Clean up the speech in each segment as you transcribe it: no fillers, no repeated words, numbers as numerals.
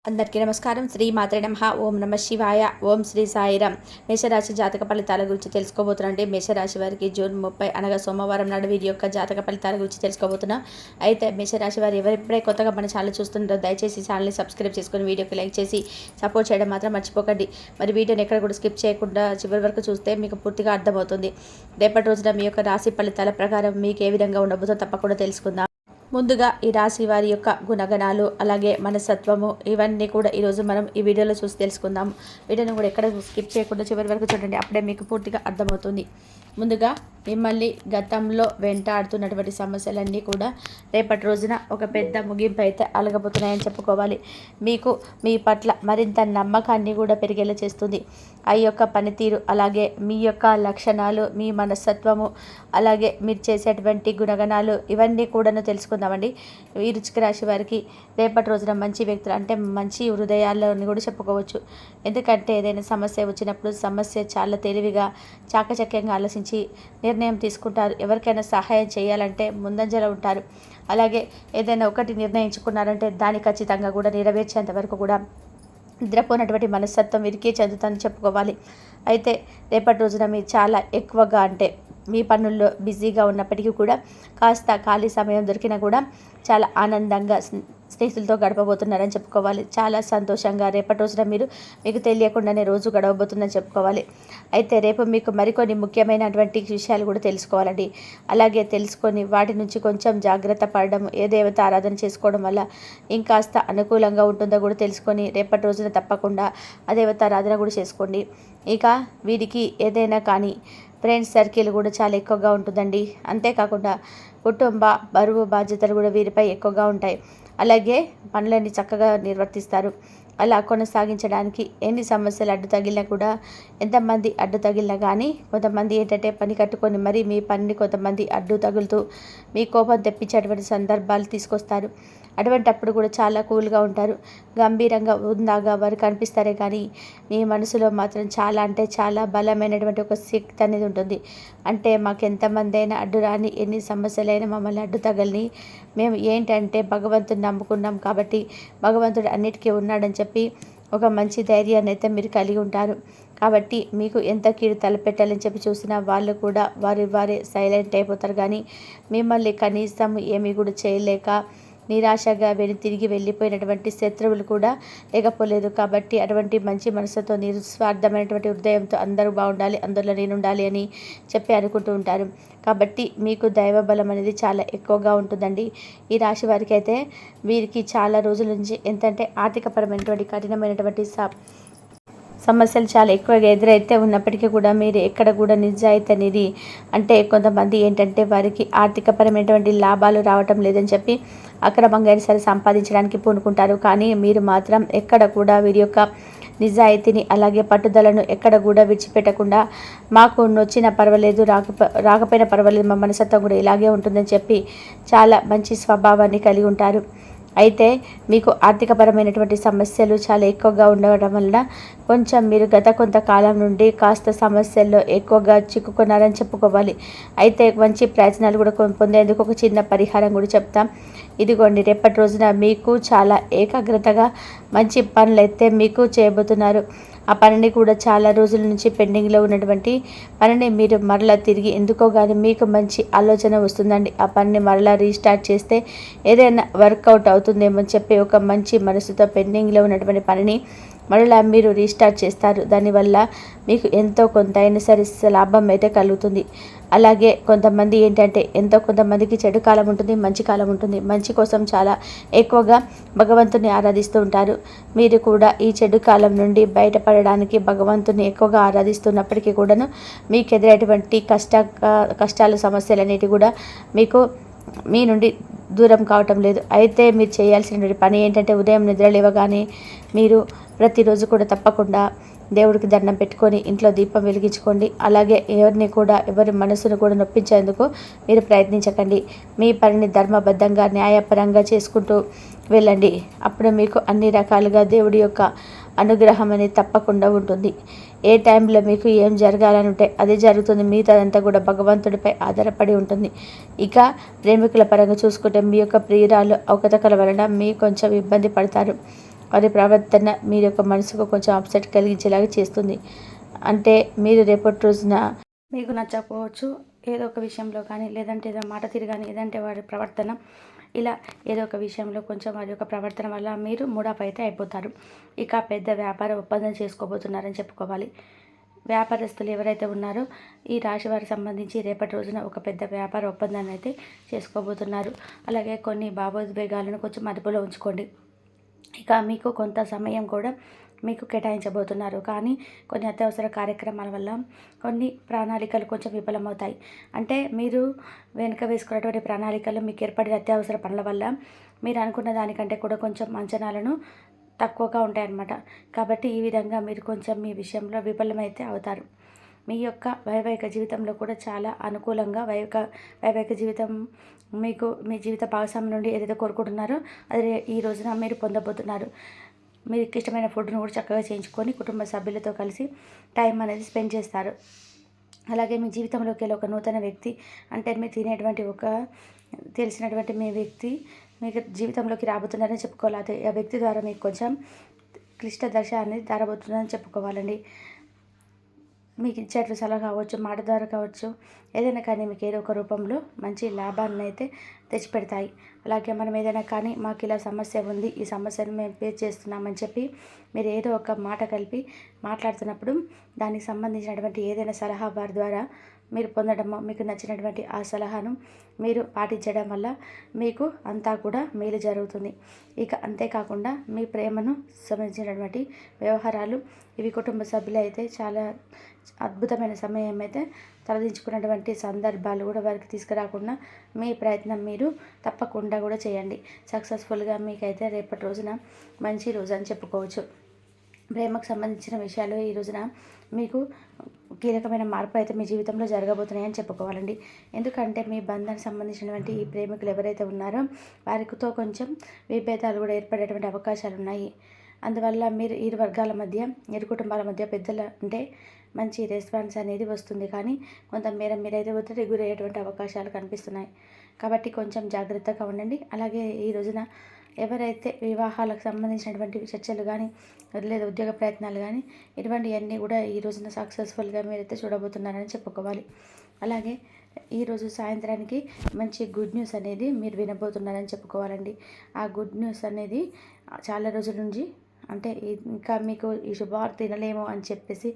అందరికీ నమస్కారం. శ్రీ మాత్రే నమః. ఓం నమ శివాయ. ఓం శ్రీ సాయిరామ్. మేషరాశి జాతక ఫలితాల గురించి తెలుసుకోబోతున్నాండి. మేషరాశి వారికి జూన్ 30 అనగా సోమవారం నాడు వీరి యొక్క జాతక ఫలితాల గురించి తెలుసుకోబోతున్నాం. అయితే మేషరాశి వారు ఎవరెప్పుడే కొత్తగా మన ఛానల్ చూస్తుంటారో దయచేసి ఛానల్ని సబ్స్క్రైబ్ చేసుకొని వీడియోకి లైక్ చేసి సపోర్ట్ చేయడం మాత్రం మర్చిపోకండి. మరి వీడియోని ఎక్కడ కూడా స్కిప్ చేయకుండా చివరి వరకు చూస్తే మీకు పూర్తిగా అర్థమవుతుంది. రేపటి రోజున మీ యొక్క రాశి ఫలితాల ప్రకారం మీకు ఏ విధంగా ఉండబోతుందో తప్పకుండా తెలుసుకుందాం. ముందుగా ఈ రాశి వారి యొక్క గుణగణాలు అలాగే మనస్తత్వము ఇవన్నీ కూడా ఈరోజు మనం ఈ వీడియోలో చూసి తెలుసుకుందాం. వీడియోని కూడా ఎక్కడ స్కిప్ చేయకుండా చివరి వరకు చూడండి, అప్పుడే మీకు పూర్తిగా అర్థమవుతుంది. ముందుగా మిమ్మల్ని గతంలో వెంటాడుతున్నటువంటి సమస్యలన్నీ కూడా రేపటి రోజున ఒక పెద్ద ముగింపు అయితే అలగబోతున్నాయని చెప్పుకోవాలి. మీకు మీ పట్ల మరింత నమ్మకాన్ని కూడా పెరిగేలా చేస్తుంది. ఆ యొక్క పనితీరు అలాగే మీ యొక్క లక్షణాలు, మీ మనస్తత్వము, అలాగే మీరు చేసేటువంటి గుణగణాలు ఇవన్నీ కూడాను తెలుసుకుందామండి. ఈ వృశ్చిక రాశి వారికి రేపటి రోజున మంచి వ్యక్తులు అంటే మంచి హృదయాలని కూడా చెప్పుకోవచ్చు. ఎందుకంటే ఏదైనా సమస్య వచ్చినప్పుడు సమస్య చాలా తెలివిగా చాకచక్యంగా ఆలోచించి నిర్ణయం తీసుకుంటారు. ఎవరికైనా సహాయం చేయాలంటే ముందంజలో ఉంటారు. అలాగే ఏదైనా ఒకటి నిర్ణయించుకున్నారంటే దాన్ని ఖచ్చితంగా కూడా నెరవేర్చేంత వరకు కూడా నిద్రపోయినటువంటి మనస్తత్వం వీరికి చెందుతుందని చెప్పుకోవాలి. అయితే రేపటి రోజున మీరు చాలా ఎక్కువగా అంటే మీ పనుల్లో బిజీగా ఉన్నప్పటికీ కూడా కాస్త ఖాళీ సమయం దొరికినా కూడా చాలా ఆనందంగా స్నేహితులతో గడపబోతున్నారని చెప్పుకోవాలి. చాలా సంతోషంగా రేపటి రోజున మీకు తెలియకుండానే రోజు గడవబోతుందని చెప్పుకోవాలి. అయితే రేపు మీకు మరికొన్ని ముఖ్యమైనటువంటి విషయాలు కూడా తెలుసుకోవాలండి. అలాగే తెలుసుకొని వాటి నుంచి కొంచెం జాగ్రత్త పడడం, ఏ దేవత ఆరాధన చేసుకోవడం వల్ల ఇంకాస్త అనుకూలంగా ఉంటుందో కూడా తెలుసుకొని రేపటి రోజున తప్పకుండా ఆ దేవత ఆరాధన కూడా చేసుకోండి. ఇక వీరికి ఏదైనా కానీ ఫ్రెండ్స్ సర్కిల్ కూడా చాలా ఎక్కువగా ఉంటుందండి. అంతేకాకుండా కుటుంబ బరువు బాధ్యతలు కూడా వీరిపై ఎక్కువగా ఉంటాయి. అలాగే పనులన్నీ చక్కగా నిర్వర్తిస్తారు. అలా కొనసాగించడానికి ఎన్ని సమస్యలు అడ్డు తగిలినా కూడా, ఎంతమంది అడ్డు తగిలినా కానీ కొంతమంది ఏంటంటే పని కట్టుకొని మరి మీ పనిని కొంతమంది అడ్డు తగులుతూ మీ కోపం తెప్పించేటువంటి సందర్భాలు తీసుకొస్తారు. అటువంటప్పుడు కూడా చాలా కూల్గా ఉంటారు. గంభీరంగా ఉందాగా వారు కనిపిస్తారే కానీ మీ మనసులో మాత్రం చాలా అంటే చాలా బలమైనటువంటి ఒక శక్తి అనేది ఉంటుంది. అంటే మాకు ఎంతమంది అయినా అడ్డు రాని, ఎన్ని సమస్యలైనా మమ్మల్ని అడ్డు తగలని, మేము ఏంటంటే భగవంతుని నమ్ముకున్నాం కాబట్టి భగవంతుడు అన్నిటికీ ఉన్నాడని చెప్పి ఒక మంచి ధైర్యాన్ని అయితే మీరు కలిగి ఉంటారు. కాబట్టి మీకు ఎంత కీడు తలపెట్టాలని చెప్పి చూసినా వాళ్ళు కూడా వారే సైలెంట్ అయిపోతారు. కానీ మిమ్మల్ని కనీసం ఏమీ కూడా చేయలేక నిరాశగా తిరిగి వెళ్ళిపోయినటువంటి శత్రువులు కూడా లేకపోలేదు. కాబట్టి అటువంటి మంచి మనసుతో నిస్వార్థమైనటువంటి హృదయంతో అందరూ బాగుండాలి, అందులో నేను ఉండాలి అని చెప్పి అనుకుంటూ ఉంటారు. కాబట్టి మీకు దైవ బలం అనేది చాలా ఎక్కువగా ఉంటుందండి. ఈ రాశి వారికి అయితే వీరికి చాలా రోజుల నుంచి ఎంతంటే ఆర్థికపరమైనటువంటి కఠినమైనటువంటి సమస్యలు చాలా ఎక్కువగా ఎదురైతే ఉన్నప్పటికీ కూడా మీరు ఎక్కడ కూడా నిజాయితీ అనేది అంటే కొంతమంది ఏంటంటే వారికి ఆర్థికపరమైనటువంటి లాభాలు రావటం లేదని చెప్పి అక్రమంగా సరే సంపాదించడానికి పూనుకుంటారు. కానీ మీరు మాత్రం ఎక్కడ కూడా వీరి యొక్క నిజాయితీని అలాగే పట్టుదలను ఎక్కడ కూడా విడిచిపెట్టకుండా మాకు నొచ్చినా పర్వాలేదు, రాకపోయినా పర్వాలేదు, మా మనసత్వం కూడా ఇలాగే ఉంటుందని చెప్పి చాలా మంచి స్వభావాన్ని కలిగి ఉంటారు. అయితే మీకు ఆర్థికపరమైనటువంటి సమస్యలు చాలా ఎక్కువగా ఉండడం వలన కొంచెం మీరు గత కొంతకాలం నుండి కాస్త సమస్యల్లో ఎక్కువగా చిక్కుకున్నారని చెప్పుకోవాలి. అయితే మంచి ప్రయోజనాలు కూడా పొందేందుకు ఒక చిన్న పరిహారం కూడా చెప్తాం. ఇదిగోండి, రేపటి రోజున మీకు చాలా ఏకాగ్రతగా మంచి పనులు అయితే మీకు చేయబోతున్నారు. ఆ పనిని కూడా చాలా రోజుల నుంచి పెండింగ్లో ఉన్నటువంటి పనిని మీరు మరలా తిరిగి ఎందుకో కానీ మీకు మంచి ఆలోచన వస్తుందండి. ఆ పనిని మరలా రీస్టార్ట్ చేస్తే ఏదైనా వర్కౌట్ అవుతుందేమో చెప్పి ఒక మంచి మనసుతో పెండింగ్లో ఉన్నటువంటి పనిని మరలా మీరు రీస్టార్ట్ చేస్తారు. దానివల్ల మీకు ఎంతో కొంత అయినా సరే లాభం అయితే కలుగుతుంది. అలాగే కొంతమంది ఏంటంటే కొంతమందికి చెడు కాలం ఉంటుంది, మంచి కాలం ఉంటుంది. మంచి కోసం చాలా ఎక్కువగా భగవంతుని ఆరాధిస్తూ ఉంటారు. మీరు కూడా ఈ చెడు కాలం నుండి బయటపడడానికి భగవంతుని ఎక్కువగా ఆరాధిస్తున్నప్పటికీ కూడాను మీకు ఎదురైనటువంటి కష్టాలు సమస్యలు అనేటివి కూడా మీకు మీ నుండి దూరం కావటం లేదు. అయితే మీరు చేయాల్సిన పని ఏంటంటే ఉదయం నిద్ర లేవగానే మీరు ప్రతిరోజు కూడా తప్పకుండా దేవుడికి దండం పెట్టుకొని ఇంట్లో దీపం వెలిగించుకోండి. అలాగే ఎవరి మనసును కూడా నొప్పించేందుకు మీరు ప్రయత్నించకండి. మీ పనిని ధర్మబద్ధంగా న్యాయపరంగా చేసుకుంటూ వెళ్ళండి. అప్పుడు మీకు అన్ని రకాలుగా దేవుడి యొక్క అనుగ్రహం అనేది తప్పకుండా ఉంటుంది. ఏ టైంలో మీకు ఏం జరగాలని ఉంటే అదే జరుగుతుంది. మిగతాదంతా కూడా భగవంతుడిపై ఆధారపడి ఉంటుంది. ఇక ప్రేమికుల పరంగా చూసుకుంటే మీ యొక్క ప్రియురాలు అవకతవకల వలన మీ కొంచెం ఇబ్బంది పడతారు. వారి ప్రవర్తన మీరు యొక్క మనసుకు కొంచెం అప్సెట్ కలిగించేలాగా చేస్తుంది. అంటే మీరు రేపటి రోజున మీకు నచ్చకపోవచ్చు ఏదో ఒక విషయంలో కానీ, లేదంటే ఏదో మాట తీరు కానీ, లేదంటే వారి ప్రవర్తన, ఇలా ఏదో ఒక విషయంలో కొంచెం వారి యొక్క ప్రవర్తన వల్ల మీరు మూడాఫ్ అయితే అయిపోతారు. ఇక పెద్ద వ్యాపార ఒప్పందం చేసుకోబోతున్నారని చెప్పుకోవాలి. వ్యాపారస్తులు ఎవరైతే ఉన్నారో ఈ రాశి వారికి సంబంధించి రేపటి రోజున ఒక పెద్ద వ్యాపార ఒప్పందాన్ని అయితే చేసుకోబోతున్నారు. అలాగే కొన్ని భావోద్వేగాలను కొంచెం అదుపులో ఉంచుకోండి. ఇక మీకు కొంత సమయం కూడా మీకు కేటాయించబోతున్నారు. కానీ కొన్ని అత్యవసర కార్యక్రమాల వల్ల కొన్ని ప్రణాళికలు కొంచెం విఫలమవుతాయి. అంటే మీరు వెనుక వేసుకున్నటువంటి ప్రణాళికలు మీకు ఏర్పడిన అత్యవసర పనుల వల్ల మీరు అనుకున్న దానికంటే కూడా కొంచెం అంచనాలను తక్కువగా ఉంటాయన్నమాట. కాబట్టి ఈ విధంగా మీరు కొంచెం మీ విషయంలో విఫలమైతే అవుతారు. మీ యొక్క వైవాహిక జీవితంలో కూడా చాలా అనుకూలంగా వైవాహిక జీవితం మీకు మీ జీవిత భాగస్వామి నుండి ఏదైతే కోరుకుంటున్నారో అది ఈ రోజున మీరు పొందబోతున్నారు. మీకు ఇష్టమైన ఫుడ్ను కూడా చక్కగా చేయించుకొని కుటుంబ సభ్యులతో కలిసి టైం అనేది స్పెండ్ చేస్తారు. అలాగే మీ జీవితంలోకి వెళ్ళి ఒక నూతన వ్యక్తి, అంటే మీరు తినేటువంటి ఒక తెలిసినటువంటి మీ వ్యక్తి మీకు జీవితంలోకి రాబోతున్నారని చెప్పుకోవాలి. అదే ఆ వ్యక్తి ద్వారా మీకు కొంచెం క్లిష్ట దశ అనేది దారబోతుందని చెప్పుకోవాలండి. మీకు ఇచ్చేట్లు సలహా కావచ్చు, మాట ద్వారా కావచ్చు, ఏదైనా కానీ మీకు ఏదో ఒక రూపంలో మంచి లాభాన్ని అయితే తెచ్చిపెడతాయి. అలాగే మనం ఏదైనా కానీ మాకు ఇలా సమస్య ఉంది, ఈ సమస్యను మేము ఫేస్ చేస్తున్నామని చెప్పి మీరు ఏదో ఒక మాట కలిపి మాట్లాడుతున్నప్పుడు దానికి సంబంధించినటువంటి ఏదైనా సలహా వారి ద్వారా మీరు పొందడము, మీకు నచ్చినటువంటి ఆ సలహాను మీరు పాటించడం వల్ల మీకు అంతా కూడా మేలు జరుగుతుంది. ఇక అంతేకాకుండా మీ ప్రేమను సంబంధించినటువంటి వ్యవహారాలు ఇవి కుటుంబ సభ్యులు అయితే చాలా అద్భుతమైన సమయం అయితే తలదించుకున్నటువంటి సందర్భాలు కూడా వారికి తీసుకురాకుండా మీ ప్రయత్నం మీరు తప్పకుండా కూడా చేయండి. సక్సెస్ఫుల్గా మీకైతే రేపటి రోజున మంచి రోజు అని చెప్పుకోవచ్చు. ప్రేమకు సంబంధించిన విషయాలు ఈ రోజున మీకు కీలకమైన మార్పు అయితే మీ జీవితంలో జరగబోతున్నాయని చెప్పుకోవాలండి. ఎందుకంటే మీ బంధానికి సంబంధించినటువంటి ఈ ప్రేమికులు ఎవరైతే ఉన్నారో వారితో కొంచెం విభేదాలు కూడా ఏర్పడేటువంటి అవకాశాలు ఉన్నాయి. అందువల్ల మీరు ఇరు వర్గాల మధ్య, ఇరు కుటుంబాల మధ్య పెద్దల అంటే మంచి రెస్పాన్స్ అనేది వస్తుంది. కానీ కొంతమేర మీరైతే ఒత్తిడి గురయ్యేటువంటి అవకాశాలు కనిపిస్తున్నాయి. కాబట్టి కొంచెం జాగ్రత్తగా ఉండండి. అలాగే ఈ రోజున ఎవరైతే వివాహాలకు సంబంధించినటువంటి చర్చలు కానీ, లేదా ఉద్యోగ ప్రయత్నాలు కానీ ఇటువంటివన్నీ కూడా ఈ రోజున సక్సెస్ఫుల్గా మీరైతే చూడబోతున్నారని చెప్పుకోవాలి. అలాగే ఈరోజు సాయంత్రానికి మంచి గుడ్ న్యూస్ అనేది మీరు వినబోతున్నారని చెప్పుకోవాలండి. ఆ గుడ్ న్యూస్ అనేది చాలా రోజుల నుంచి అంటే ఇంకా మీకు ఈ శుభవార్త వినలేము అని చెప్పేసి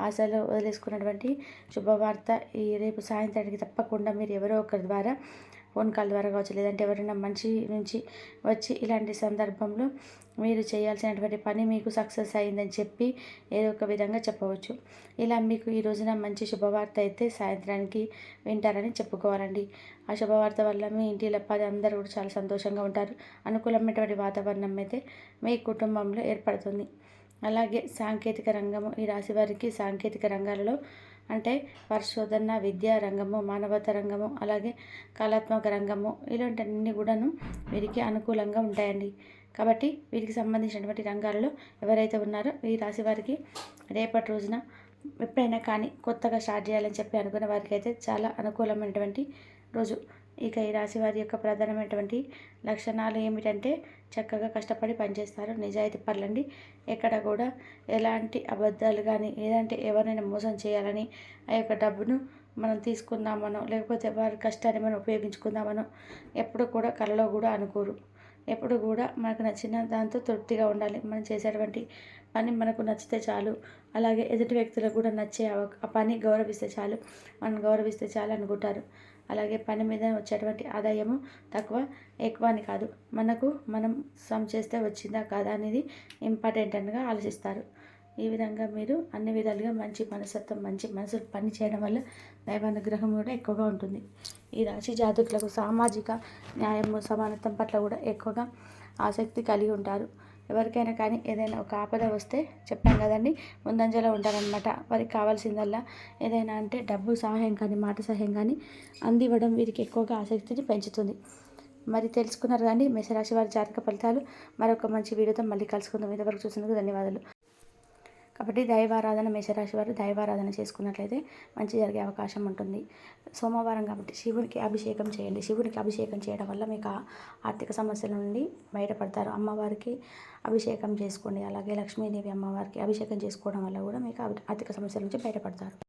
ఆశలు వదిలేసుకున్నటువంటి శుభవార్త ఈ రేపు సాయంత్రానికి తప్పకుండా మీరు ఎవరో ఒకరి ద్వారా ఫోన్ కాల్ ద్వారా కావచ్చు, లేదంటే ఎవరైనా మంచి నుంచి వచ్చి ఇలాంటి సందర్భంలో మీరు చేయాల్సినటువంటి పని మీకు సక్సెస్ అయిందని చెప్పి ఏదో ఒక విధంగా చెప్పవచ్చు. ఇలా మీకు ఈ రోజున మంచి శుభవార్త అయితే సాయంత్రానికి వింటారని చెప్పుకోవాలండి. ఆ శుభవార్త వల్ల మీ ఇంటిలో అందరూ కూడా చాలా సంతోషంగా ఉంటారు. అనుకూలమైనటువంటి వాతావరణం అయితే మీ కుటుంబంలో ఏర్పడుతుంది. అలాగే సాంకేతిక రంగము, ఈ రాశి వారికి సాంకేతిక రంగాలలో అంటే పరిశోధన, విద్యా రంగము, మానవతా రంగము, అలాగే కళాత్మక రంగము ఇలాంటివన్నీ కూడాను వీరికి అనుకూలంగా ఉంటాయండి. కాబట్టి వీరికి సంబంధించినటువంటి రంగాలలో ఎవరైతే ఉన్నారో ఈ రాశి వారికి రేపటి రోజున ఎప్పుడైనా కానీ కొత్తగా స్టార్ట్ చేయాలని చెప్పి అనుకున్న వారికి అయితే చాలా అనుకూలమైనటువంటి రోజు. ఇక ఈ రాశి వారి యొక్క ప్రధానమైనటువంటి లక్షణాలు ఏమిటంటే చక్కగా కష్టపడి పనిచేస్తారు, నిజాయితీ పరులండి. ఎక్కడ కూడా ఎలాంటి అబద్ధాలు కానీ, ఏదంటే ఎవరైనా మోసం చేయాలని ఆ యొక్క డబ్బును మనం తీసుకుందామనో, లేకపోతే వారి కష్టాన్ని మనం ఉపయోగించుకుందామనో ఎప్పుడు కూడా కలలో కూడా అనుకోరు. ఎప్పుడు కూడా మనకు నచ్చిన దాంతో తృప్తిగా ఉండాలి. మనం చేసేటువంటి పని మనకు నచ్చితే చాలు. అలాగే ఎదుటి వ్యక్తులకు కూడా నచ్చే ఆ పని గౌరవిస్తే చాలు, మనం గౌరవిస్తే చాలు అనుకుంటారు. అలాగే పని మీద వచ్చేటువంటి ఆదాయము తక్కువ ఎక్కువ అని కాదు, మనం చేస్తే వచ్చిందా కాదా అనేది ఇంపార్టెంట్ అనిగా ఆలోచిస్తారు. ఈ విధంగా మీరు అన్ని విధాలుగా మంచి మనస్తత్వం, మంచి మనసు పని చేయడం వల్ల దైవానుగ్రహం కూడా ఎక్కువగా ఉంటుంది. ఈ రాశి జాతకులకు సామాజిక న్యాయము, సమానత్వం పట్ల కూడా ఎక్కువగా ఆసక్తి కలిగి ఉంటారు. ఎవరికైనా కానీ ఏదైనా ఒక ఆపద వస్తే చెప్పాం కదండి, ముందంజలో ఉంటారనమాట. వారికి కావాల్సిందల్లా ఏదైనా అంటే డబ్బు సహాయం కానీ, మాట సహాయం కానీ అందివ్వడం వీరికి ఎక్కువగా ఆసక్తిని పెంచుతుంది. మరి తెలుసుకున్నారు కానీ మేషరాశి వారి జాతక ఫలితాలు. మరొక మంచి వీడియోతో మళ్ళీ కలుసుకుందాం. ఇంతవరకు చూసినందుకు ధన్యవాదాలు. కాబట్టి దైవారాధన మేషరాశి వారు దైవారాధన చేసుకున్నట్లయితే మంచి జరిగే అవకాశం ఉంటుంది. సోమవారం కాబట్టి శివునికి అభిషేకం చేయండి. శివునికి అభిషేకం చేయడం వల్ల మీకు ఆర్థిక సమస్యల నుండి బయటపడతారు. అమ్మవారికి అభిషేకం చేసుకోండి. అలాగే లక్ష్మీదేవి అమ్మవారికి అభిషేకం చేసుకోవడం వల్ల కూడా మీకు ఆర్థిక సమస్యల నుంచి బయటపడతారు.